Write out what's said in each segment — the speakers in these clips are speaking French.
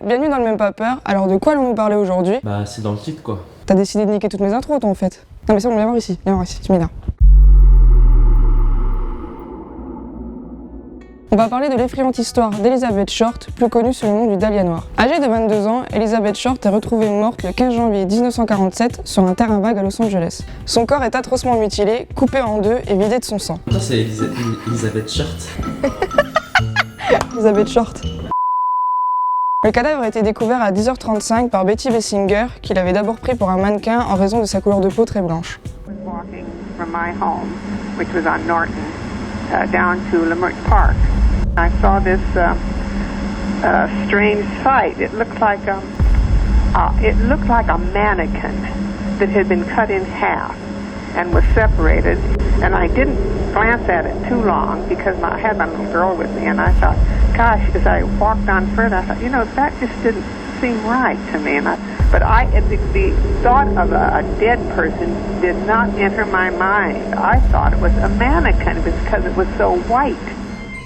bienvenue dans le Même Pas Peur. Alors de quoi allons-nous parler aujourd'hui? Bah c'est dans le titre quoi. T'as décidé de niquer toutes mes intros toi en fait. Non mais c'est bon, viens voir ici, tu m'énerves. On va parler de l'effrayante histoire d'Elizabeth Short, plus connue sous le nom du Dahlia Noir. Âgée de 22 ans, Elizabeth Short est retrouvée morte le 15 janvier 1947 sur un terrain vague à Los Angeles. Son corps est atrocement mutilé, coupé en deux et vidé de son sang. Ça c'est Elizabeth Short. Elizabeth Short. Le cadavre a été découvert à 10h35 par Betty Bessinger, qui l'avait d'abord pris pour un mannequin en raison de sa couleur de peau très blanche. Walking from my home, which was on Norton, down to Leimert Park. I saw this strange sight. It looked like a mannequin that had been cut in half and was separated. And I didn't glance at it too long because I had my little girl with me, and I thought, gosh, as I walked on further, I thought, you know, that just didn't seem right to me. But the thought of a dead person did not enter my mind. I thought it was a mannequin because it was so white.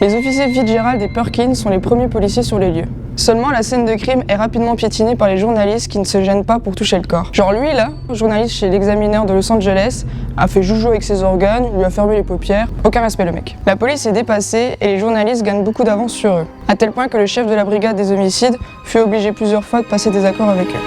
Les officiers Fitzgerald et Perkins sont les premiers policiers sur les lieux. Seulement, la scène de crime est rapidement piétinée par les journalistes qui ne se gênent pas pour toucher le corps. Genre lui là, journaliste chez l'Examiner de Los Angeles, a fait joujou avec ses organes, lui a fermé les paupières, aucun respect le mec. La police est dépassée et les journalistes gagnent beaucoup d'avance sur eux, à tel point que le chef de la brigade des homicides fut obligé plusieurs fois de passer des accords avec eux.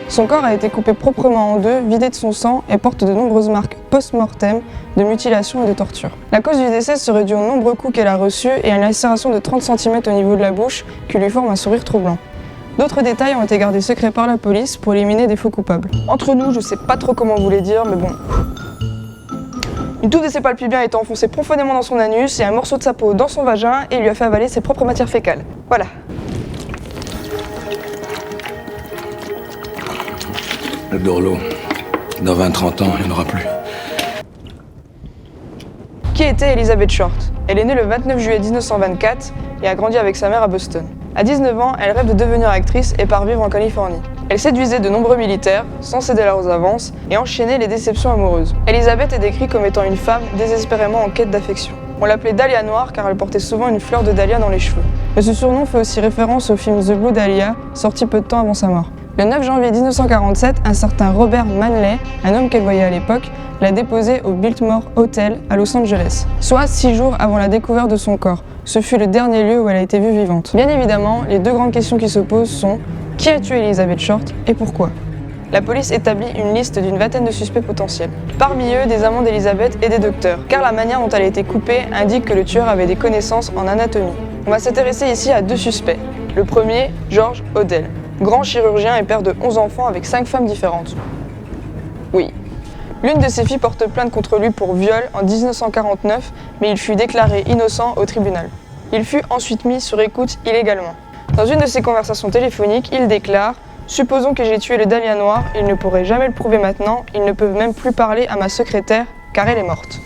Son corps a été coupé proprement en deux, vidé de son sang et porte de nombreuses marques post-mortem de mutilation et de torture. La cause du décès serait due aux nombreux coups qu'elle a reçus et à une lacération de 30 cm au niveau de la bouche qui lui forme un sourire troublant. D'autres détails ont été gardés secrets par la police pour éliminer des faux coupables. Entre nous, je sais pas trop comment vous les dire, mais bon. Une touffe de ses palpébriens a été enfoncée profondément dans son anus et un morceau de sa peau dans son vagin et lui a fait avaler ses propres matières fécales. Voilà. Le Dorlo, dans 20-30 ans, il n'y en aura plus. Qui était Elizabeth Short? Elle est née le 29 juillet 1924 et a grandi avec sa mère à Boston. À 19 ans, elle rêve de devenir actrice et part vivre en Californie. Elle séduisait de nombreux militaires, sans céder leurs avances, et enchaînait les déceptions amoureuses. Elizabeth est décrite comme étant une femme désespérément en quête d'affection. On l'appelait Dahlia Noir car elle portait souvent une fleur de dahlia dans les cheveux. Mais ce surnom fait aussi référence au film The Blue Dahlia, sorti peu de temps avant sa mort. Le 9 janvier 1947, un certain Robert Manley, un homme qu'elle voyait à l'époque, l'a déposée au Biltmore Hotel à Los Angeles, soit 6 jours avant la découverte de son corps. Ce fut le dernier lieu où elle a été vue vivante. Bien évidemment, les deux grandes questions qui se posent sont qui a tué Elizabeth Short et pourquoi? La police établit une liste d'une vingtaine de suspects potentiels. Parmi eux, des amants d'Elizabeth et des docteurs, car la manière dont elle a été coupée indique que le tueur avait des connaissances en anatomie. On va s'intéresser ici à deux suspects. Le premier, George Odell, grand chirurgien et père de 11 enfants avec 5 femmes différentes. Oui. L'une de ses filles porte plainte contre lui pour viol en 1949, mais il fut déclaré innocent au tribunal. Il fut ensuite mis sur écoute illégalement. Dans une de ses conversations téléphoniques, il déclare « Supposons que j'ai tué le Dahlia Noir, ils ne pourraient jamais le prouver maintenant, ils ne peuvent même plus parler à ma secrétaire, car elle est morte. »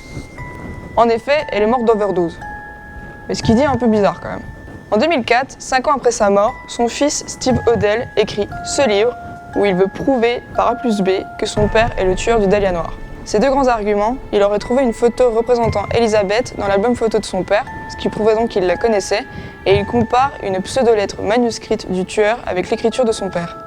En effet, elle est morte d'overdose. Mais ce qu'il dit est un peu bizarre quand même. En 2004, 5 ans après sa mort, son fils Steve Odell écrit ce livre où il veut prouver par A plus B que son père est le tueur du Dahlia Noir. Ces deux grands arguments, il aurait trouvé une photo représentant Elizabeth dans l'album photo de son père, ce qui prouvait donc qu'il la connaissait, et il compare une pseudo-lettre manuscrite du tueur avec l'écriture de son père.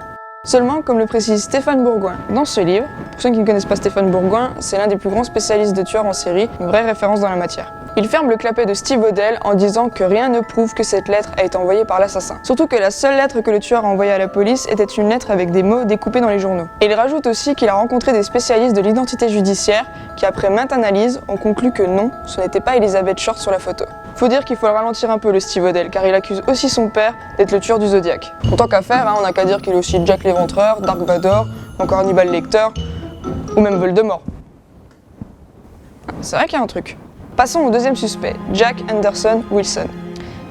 Seulement, comme le précise Stéphane Bourgoin dans ce livre, pour ceux qui ne connaissent pas Stéphane Bourgoin, c'est l'un des plus grands spécialistes de tueurs en série, une vraie référence dans la matière. Il ferme le clapet de Steve Odell en disant que rien ne prouve que cette lettre a été envoyée par l'assassin. Surtout que la seule lettre que le tueur a envoyée à la police était une lettre avec des mots découpés dans les journaux. Et il rajoute aussi qu'il a rencontré des spécialistes de l'identité judiciaire qui, après maintes analyses, ont conclu que non, ce n'était pas Elizabeth Short sur la photo. Faut dire qu'il faut le ralentir un peu le Steve Odell, car il accuse aussi son père d'être le tueur du Zodiac. En tant qu'à faire, on n'a qu'à dire qu'il est aussi Jack l'Éventreur, Dark Vador, encore Hannibal Lecter, ou même Voldemort. C'est vrai qu'il y a un truc. Passons au deuxième suspect, Jack Anderson Wilson.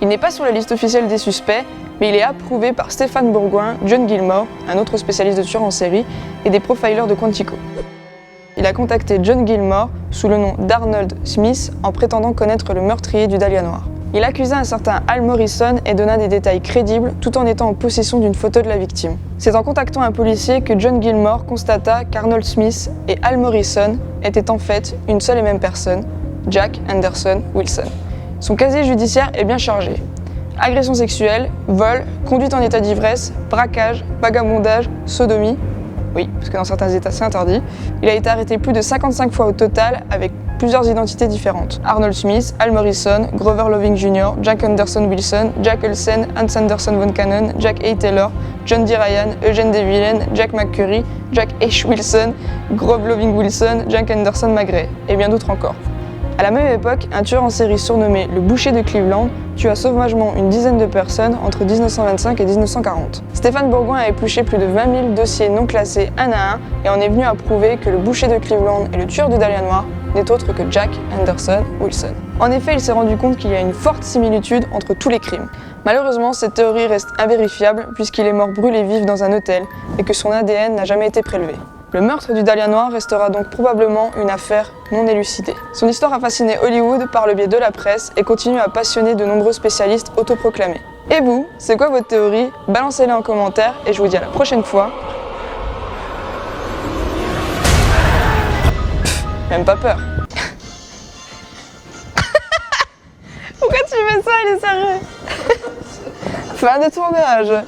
Il n'est pas sur la liste officielle des suspects, mais il est approuvé par Stéphane Bourgoin, John Gilmore, un autre spécialiste de tueurs en série, et des profilers de Quantico. Il a contacté John Gilmore sous le nom d'Arnold Smith en prétendant connaître le meurtrier du Dahlia Noir. Il accusa un certain Al Morrison et donna des détails crédibles tout en étant en possession d'une photo de la victime. C'est en contactant un policier que John Gilmore constata qu'Arnold Smith et Al Morrison étaient en fait une seule et même personne, Jack Anderson Wilson. Son casier judiciaire est bien chargé. Agression sexuelle, vol, conduite en état d'ivresse, braquage, vagabondage, sodomie. Oui, parce que dans certains états c'est interdit. Il a été arrêté plus de 55 fois au total avec plusieurs identités différentes. Arnold Smith, Al Morrison, Grover Loving Jr., Jack Anderson Wilson, Jack Olsen, Hans Anderson von Cannon, Jack A. Taylor, John D. Ryan, Eugene DeVillen, Jack McCurry, Jack H. Wilson, Grover Loving Wilson, Jack Anderson McGray, et bien d'autres encore. À la même époque, un tueur en série surnommé le Boucher de Cleveland tua sauvagement une dizaine de personnes entre 1925 et 1940. Stéphane Bourgoin a épluché plus de 20 000 dossiers non classés un à un et en est venu à prouver que le Boucher de Cleveland et le tueur du Dahlia Noir n'est autre que Jack Anderson Wilson. En effet, il s'est rendu compte qu'il y a une forte similitude entre tous les crimes. Malheureusement, cette théorie reste invérifiable puisqu'il est mort brûlé vif dans un hôtel et que son ADN n'a jamais été prélevé. Le meurtre du Dahlia Noir restera donc probablement une affaire non élucidée. Son histoire a fasciné Hollywood par le biais de la presse et continue à passionner de nombreux spécialistes autoproclamés. Et vous, c'est quoi votre théorie? Balancez-les en commentaire et je vous dis à la prochaine fois. Même pas peur. Pourquoi tu fais ça, il est sérieux? Fin de tournage.